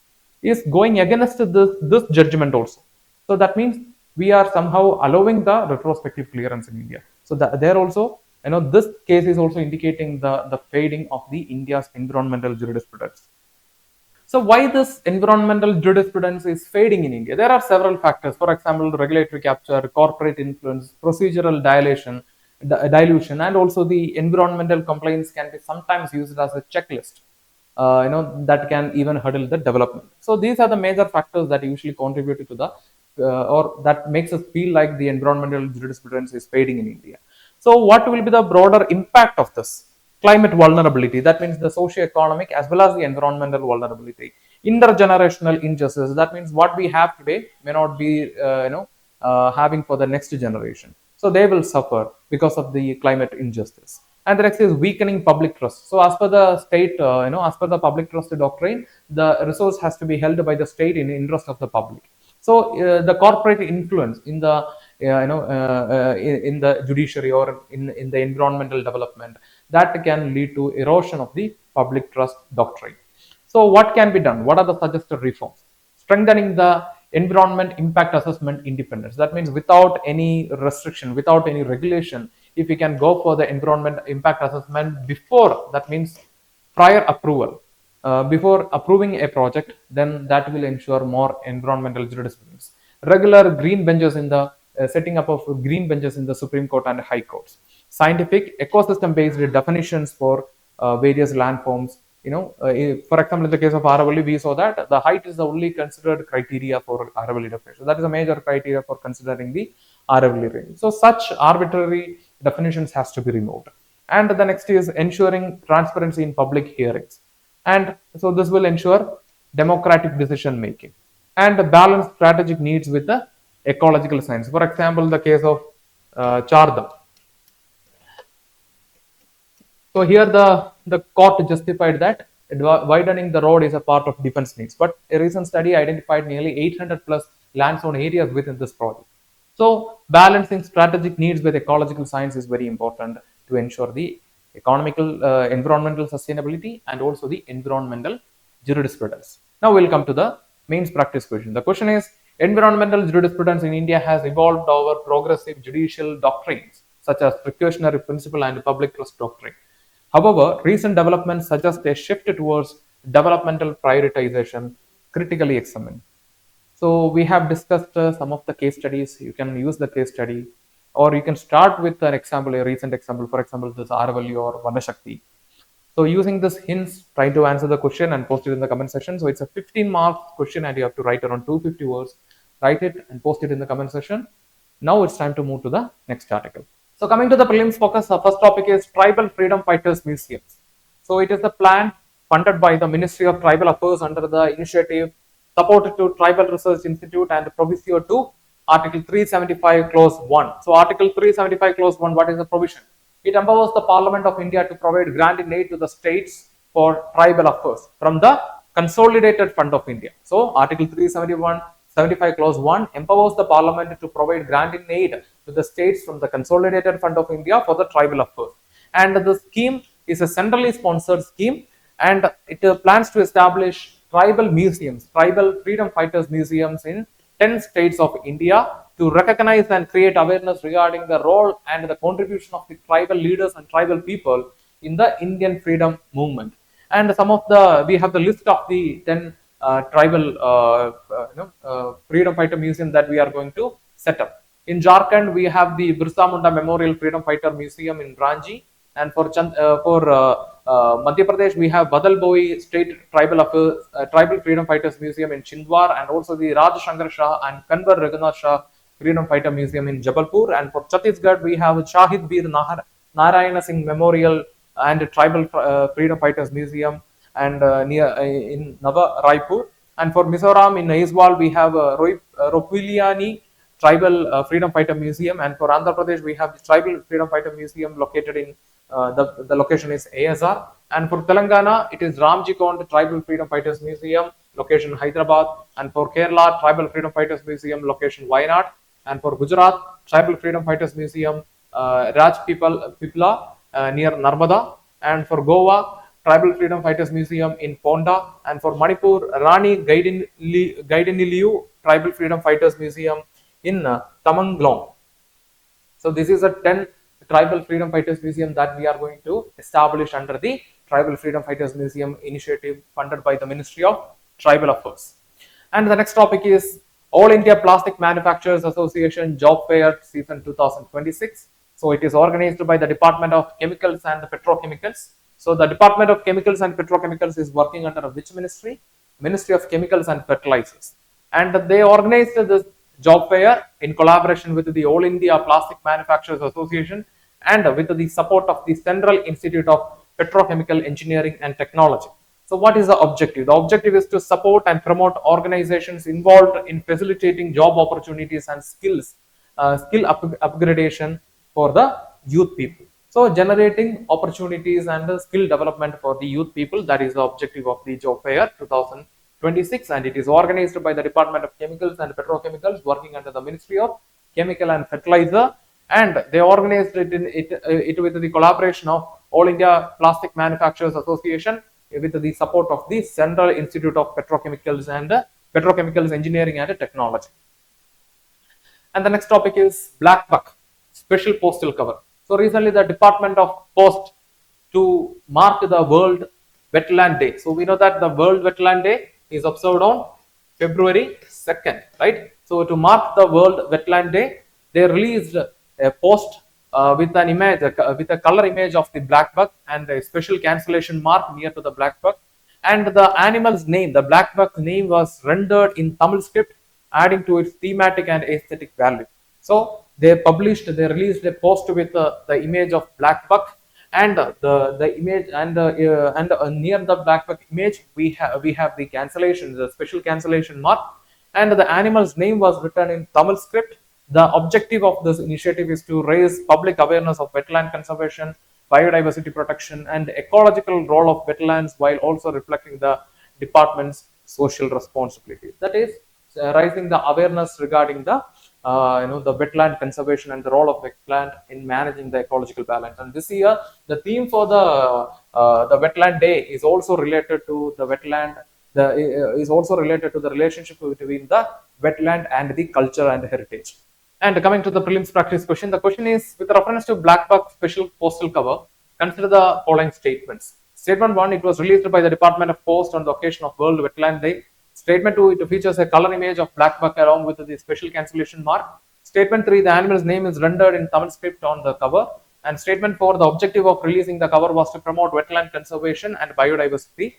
is going against this judgment also. So that means we are somehow allowing the retrospective clearance in India. So there also, this case is also indicating the fading of the India's environmental jurisprudence. So why this environmental jurisprudence is fading in India? There are several factors. For example, regulatory capture, corporate influence, procedural dilution, and also the environmental complaints can be sometimes used as a checklist, that can even hurdle the development. So these are the major factors that usually contribute to the or that makes us feel like the environmental jurisprudence is fading in India. So what will be the broader impact of this? Climate vulnerability, that means the socio-economic as well as the environmental vulnerability. Intergenerational injustice, that means what we have today may not be having for the next generation. So they will suffer because of the climate injustice. And the next is weakening public trust. So as per the state, as per the public trust doctrine, the resource has to be held by the state in the interest of the public. So the corporate influence in the in the judiciary or in the environmental development, that can lead to erosion of the public trust doctrine. So what can be done? What are the suggested reforms? Strengthening the environment impact assessment independence. That means without any restriction, without any regulation, if we can go for the environment impact assessment before, that means prior approval, before approving a project, then that will ensure more environmental jurisprudence. Regular green benches in the setting up of green benches in the Supreme Court and High Courts. Scientific ecosystem-based definitions for various landforms. For example, in the case of Aravalli, we saw that the height is the only considered criteria for Aravalli definition. That is a major criteria for considering the Aravalli range. So such arbitrary definitions has to be removed. And the next is ensuring transparency in public hearings. And so this will ensure democratic decision making and balance strategic needs with the ecological science. For example, the case of Chardham. So here the court justified that widening the road is a part of defense needs. But a recent study identified nearly 800 plus land zone areas within this project. So balancing strategic needs with ecological science is very important to ensure the economical, environmental sustainability, and also the environmental jurisprudence. Now we'll come to the mains practice question. The question is, environmental jurisprudence in India has evolved over progressive judicial doctrines such as precautionary principle and public trust doctrine. However, recent developments suggest a shift towards developmental prioritization critically examined. So we have discussed some of the case studies. You can use the case study, or you can start with an example, a recent example. For example, this Aravalli or Vanashakti. So using this hints, try to answer the question and post it in the comment section. So it's a 15 mark question and you have to write around 250 words. Write it and post it in the comment section. Now it's time to move to the next article. So coming to the prelims focus, the first topic is Tribal Freedom Fighters Museums. So it is the plan funded by the Ministry of Tribal Affairs under the initiative supported to Tribal Research Institute and proviso to Article 375 Clause 1. So Article 375 Clause 1, what is the provision? It empowers the Parliament of India to provide grant in aid to the states for tribal affairs from the Consolidated Fund of India. So Article 375 Clause 1 empowers the Parliament to provide grant in aid to the states from the Consolidated Fund of India for the tribal affairs. And the scheme is a centrally sponsored scheme, and it plans to establish tribal museums, tribal freedom fighters museums in 10 states of India to recognize and create awareness regarding the role and the contribution of the tribal leaders and tribal people in the Indian freedom movement. And some of the, we have the list of the 10 tribal freedom fighter museum that we are going to set up. In Jharkhand, we have the Birsa Munda Memorial Freedom Fighter Museum in Ranchi, and for Madhya Pradesh, we have Badal Boi State Tribal Freedom Fighters Museum in Chindwar, and also the Raj Shankar Shah and Kanwar Raghunath Shah Freedom Fighter Museum in Jabalpur. And for Chhattisgarh, we have Shahid Bir Narayana Singh Memorial and Tribal Freedom Fighters Museum and near in Nava Raipur. And for Mizoram, in Aizwal, we have Ropiliani Tribal Freedom Fighter Museum, and for Andhra Pradesh, we have the Tribal Freedom Fighter Museum located in the location is ASR. And for Telangana, it is Ramji Kond Tribal Freedom Fighters Museum, location Hyderabad. And for Kerala, Tribal Freedom Fighters Museum, location Wayanad. And for Gujarat, Tribal Freedom Fighters Museum, Pipla near Narmada. And for Goa, Tribal Freedom Fighters Museum in Ponda. And for Manipur, Rani Gaidaniliu Tribal Freedom Fighters Museum in Tamenglong. So this is a 10 Tribal Freedom Fighters Museum that we are going to establish under the Tribal Freedom Fighters Museum initiative funded by the Ministry of Tribal Affairs. And the next topic is All India Plastic Manufacturers Association Job Fair Season 2026. So it is organized by the Department of Chemicals and Petrochemicals. So the Department of Chemicals and Petrochemicals is working under which ministry? Ministry of Chemicals and Fertilizers. And they organized this job fair in collaboration with the All India Plastic Manufacturers Association and with the support of the Central Institute of Petrochemical Engineering and Technology. So what is the objective? The objective is to support and promote organizations involved in facilitating job opportunities and skill upgradation for the youth people. So generating opportunities and skill development for the youth people, that is the objective of the job fair 2026, and it is organized by the Department of Chemicals and Petrochemicals working under the Ministry of Chemical and Fertilizer, and they organized it with the collaboration of All India Plastic Manufacturers Association with the support of the Central Institute of Petrochemicals and Petrochemicals Engineering and Technology. And the next topic is Black Buck Special Postal Cover. So recently the Department of Post, to mark the World Wetland Day. So we know that the World Wetland Day is observed on February 2nd, right? So to mark the World Wetland Day, they released a post with an image, with a color image of the black buck and a special cancellation mark near to the black buck. And the animal's name, the black buck's name, was rendered in Tamil script, adding to its thematic and aesthetic value. So they released a post with the image of black buck, and the image and near the black buck image we have the cancellation, the special cancellation mark, and the animal's name was written in Tamil script. The objective of this initiative is to raise public awareness of wetland conservation, biodiversity protection, and ecological role of wetlands, while also reflecting the department's social responsibility. That is, raising the awareness regarding the the wetland conservation and the role of wetland in managing the ecological balance. And this year, the theme for the Wetland Day is also related to the wetland. Is also related to the relationship between the wetland and the culture and heritage. And coming to the prelims practice question, the question is with reference to black box special postal cover. Consider the following statements. Statement 1, it was released by the Department of Post on the occasion of World Wetland Day. Statement 2, it features a color image of black buck along with the special cancellation mark. Statement 3, the animal's name is rendered in Tamil script on the cover. And statement 4, the objective of releasing the cover was to promote wetland conservation and biodiversity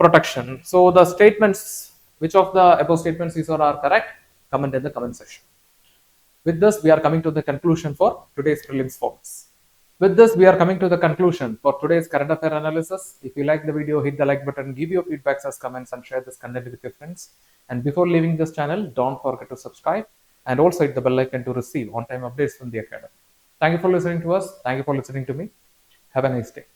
protection. So the statements, which of the above statements these are correct? Comment in the comment section. With this, we are coming to the conclusion for today's prelims focus. With this, we are coming to the conclusion for today's current affair analysis. If you like the video, hit the like button, give your feedbacks as comments, and share this content with your friends. And before leaving this channel, don't forget to subscribe and also hit the bell icon to receive on-time updates from the academy. Thank you for listening to us. Thank you for listening to me. Have a nice day.